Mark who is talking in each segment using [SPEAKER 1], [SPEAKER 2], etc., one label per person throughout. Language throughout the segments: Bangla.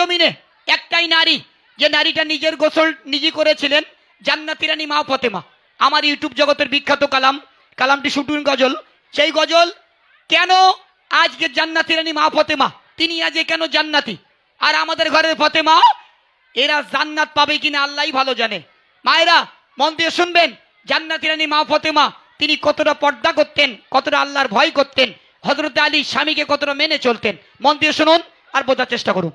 [SPEAKER 1] জমিনে একটাই নারী, যে নারীটা নিজের গোসল নিজে করেছিলেন, জান্নাতি রানী মা ফাতেমা। আমার ইউটিউব জগতের বিখ্যাত কালাম, কালামটি শুটুন গজল। সেই গজল কেন আজকে জান্নাতি রানী মা ফাতেমা, তিনি আজকে কেন জান্নাতি, আর আমাদের ঘরের ফাতেমা, এরা জান্নাত পাবে কিনা আল্লাহই ভালো জানে। মায়েরা মন দিয়ে শুনবেন, জান্নাতি রানী মা ফাতেমা তিনি কতটা পর্দা করতেন, কতটা আল্লাহর ভয় করতেন, হযরত আলী স্বামীকে কতটা মেনে চলতেন। মন দিয়ে শুনুন আর বোঝার চেষ্টা করুন।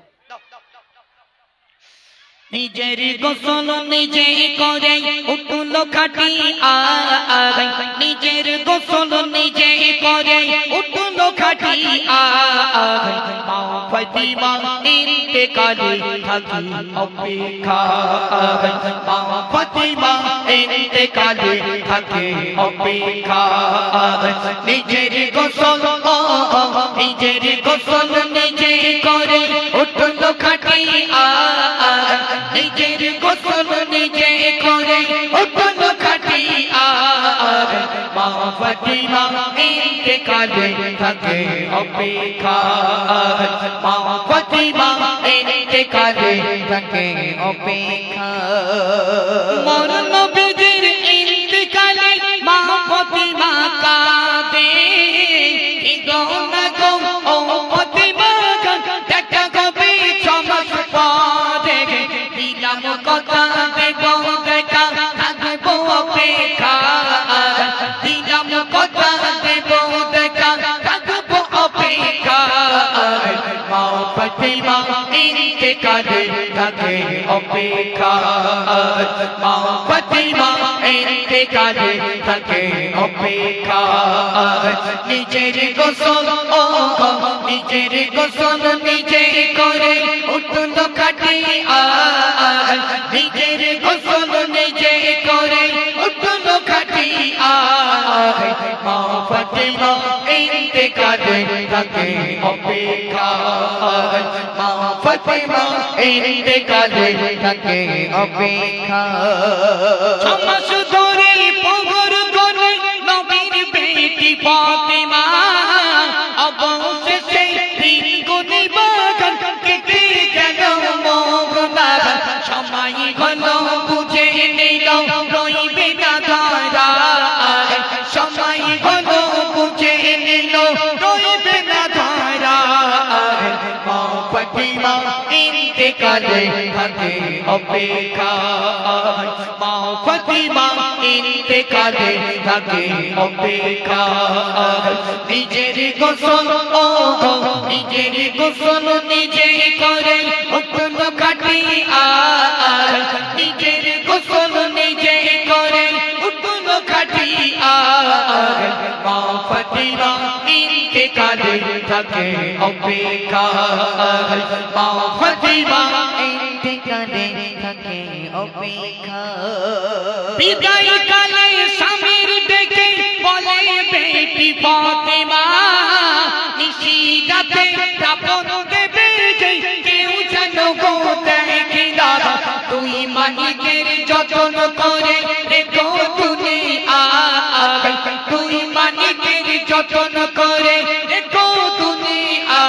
[SPEAKER 1] নিজের গোসল নিজে করে উঠল খাটি আগ, নিজের গোসল নিজে করে উঠল খাটি আগ, মা ফাতিমা ইন্তেকালে থাকি অপেক্ষায়, মা ফাতিমা ইন্তেকালে থাকে অপেক্ষায়। নিজের গোসল নিজের গোসল নিজে করে উঠল খাটি আগ, নিজের গোসল নিজে করে উঠল খাটি আগ, মা ফাতিমা ইন্তেকালে থাকে অপেক্ষায়, মা ফাতিমা ইন্তেকালে থাকে অপেক্ষায়। মোর নবীর ইন্তেকালে মা ফাতিমা কাঁদে, ও ফাতিমা দেখা গবে ছমাস পরে, দিলাম কথা দেব দেখা থাকবো অপেক্ষায়, দিলাম কথা দেব দেখা থাকবো অপেক্ষায়, মা ফাতিমা ইন্তেকালে থাকে অপেক্ষায়, মা ফাতিমা ইন্তেকালে থাকে অপেক্ষায়। নিজের গোসল নিজের গোসল নিজে করে উঠল খাটি আগ, নিজের গোসল নিজে করে উঠল খাটি আগ, মা ফাতিমা ইন্তেকালে থাকে অপেক্ষায়, মা ফাতিমা ইন্তেকালে থাকে অপেক্ষায়। ছমাস ধরে পগর গনে নবীর বেটি ফাতিমা, অবশেষে দিন গুনি বাগান কেটে গেল মোগনার, সময় হল বুঝে নিল রইবে না ধারা, সময় হল বুঝে নিল রইবে না ধারা, মা ফাতিমা ইন্তেকালে থাকে অপেক্ষায়, মা ফাতিমা ইন্তেকালে থাকে অপেক্ষায়। নিজের গোসল নিজের গোসল নিজে করে উঠল খাটি আগ, নিজের গোসল নিজে করে উঠল খাটি আগ, মা ফাতিমা ইন্তেকালে থাকে অপেক্ষায়, মা ফাতিমা ইন্তেকালে থাকে অপেক্ষায়। বিদায় কালে স্বামীর ডেকে বলে বেটি ফাতিমা, নিশিরাতে প্রাপন দেবে কেউ যেন গো দেখে না, তুই মানিকের যতন করে রেখো দুনিয়া, তুই মানিকের যতন করে রেখো দুনিয়া,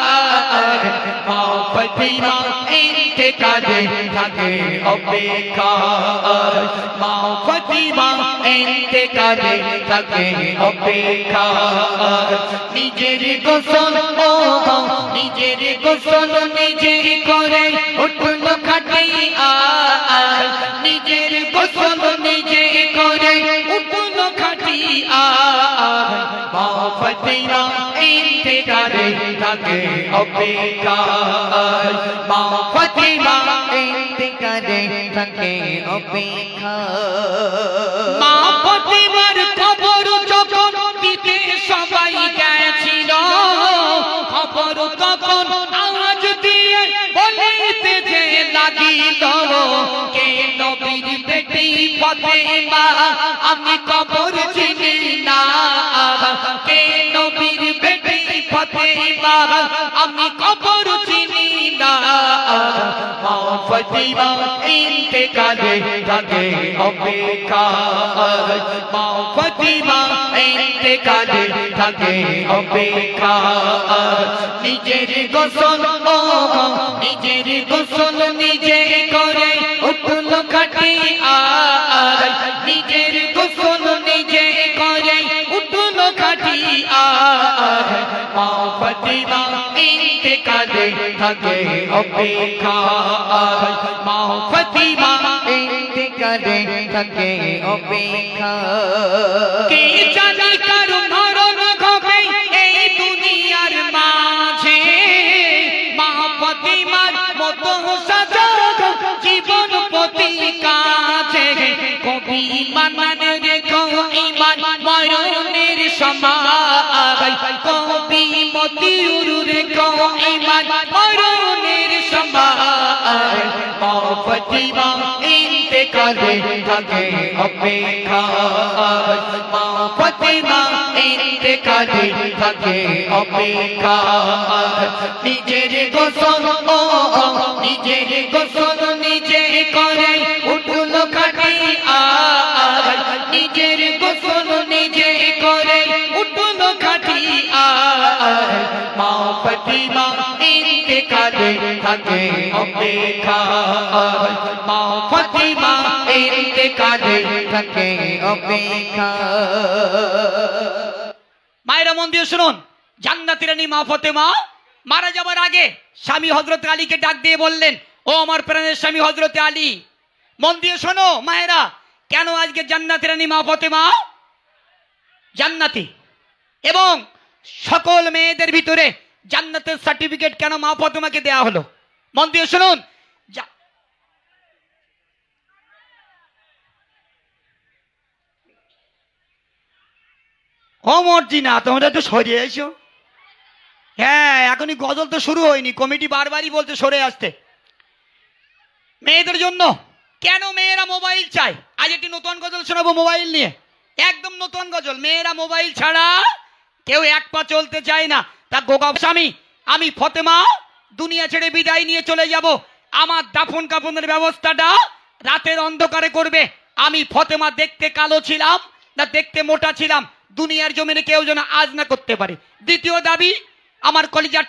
[SPEAKER 1] মা ফাতিমা ইন্তেকালে থাকে অপেক্ষায়, মা ফাতিমা ইন্তেকালে থাকে অপেক্ষায়। নিজের গোসল নিজের গোসল নিজে করে উঠল খাটি আগ, নিজের গোসল নিজে করে উঠল খাটি আগ, মা ফাতিমা ইন্তেকালে থাকে অপেক্ষায়, মা ফাতিমা ইন্তেকালে থাকে অপেক্ষায়। মা ফাতিমার খবর যখন দিতে সবাই গেছিল, খবর তখন আওয়াজ দিয়ে বলিতে যে লাগিল, কে নবীর বেটি ফাতিমা আমি খবর চিনি না, কে নবীর বেটি ফাতিমা আমি খবর চিনি না, মা ফতিমা ইন্তেকালে থাকে অপেক্ষা মা ফতিমা ইন্তেকালে থাকে অপেক্ষা নিজের গোসল নিজের গোসল নিজে করে উঠল খাটি আর নিজের গোসল নিজে করে উঠল খাটি আর মা ফতিমা ইন্তেকালে থাকে অপেক্ষা মা ফতিমা ইন্তেকালে থাকে অপেক্ষা কে জানে কারো মরণ হবে এই দুনিয়ার মাঝে মা ফতিমার মতো সাজানো জীবন প্রতি কাছে কবি মানান রেখো ঈমান মরণের সময় কবি মতিউর রেখো ঈমান মরণের সময় মা ফতিমা ইন্তেকালে থাকে অপেক্ষা মা ফতিমা ইন্তেকালে থাকে অপেক্ষা নিজের গোসল নিজের গোসল নিজে করে উঠল খাটি আর নিজের গোসল নিজে করে উঠল খাটি আর মা ফতিমা ইন্তেকালে থাকে অপেক্ষা মা ফতিমা ইন্তেকালে থাকে অপেক্ষা মায়েরা মন দিয়ে শুনুন জান্নাতি রানী মা ফতেমা মারা যাবার আগে স্বামী হযরত আলীকে ডাক দিয়ে বললেন ও আমার প্রাণের স্বামী হযরত আলী মন দিয়ে শোনো মায়েরা কেন আজকে জান্নাতি রানী মা ফতেমা জান্নাতি এবং সকল মেয়েদের ভিতরে জান্নাতের সার্টিফিকেট কেন মা ফতেমাকে দেয়া হলো মন দিয়ে শুনুন ও মর্জিনা তোমরা তো সরে এসো হ্যাঁ এখনই গজল তো শুরু হয়নি কমিটি বারবারই বলতে সরে আসতে মেয়েদের জন্য কেন মেয়েরা মোবাইল চায় আজ একটি নতুন গজল শোনাবো মোবাইল নিয়ে একদম নতুন গজল মেয়েরা মোবাইল ছাড়া কেউ এক পা চলতে চায় না তা গোগা স্বামী আমি ফতেমা দুনিয়া ছেড়ে বিদায় নিয়ে চলে যাব আমার দাফন কাফনের ব্যবস্থাটা রাতের অন্ধকারে করবে আমি ফতেমা দেখতে কালো ছিলাম না দেখতে মোটা ছিলাম দুনিয়ার জমিনে কেউ যেন আজ না করতে পারে দ্বিতীয় দাবি আমার কলিজার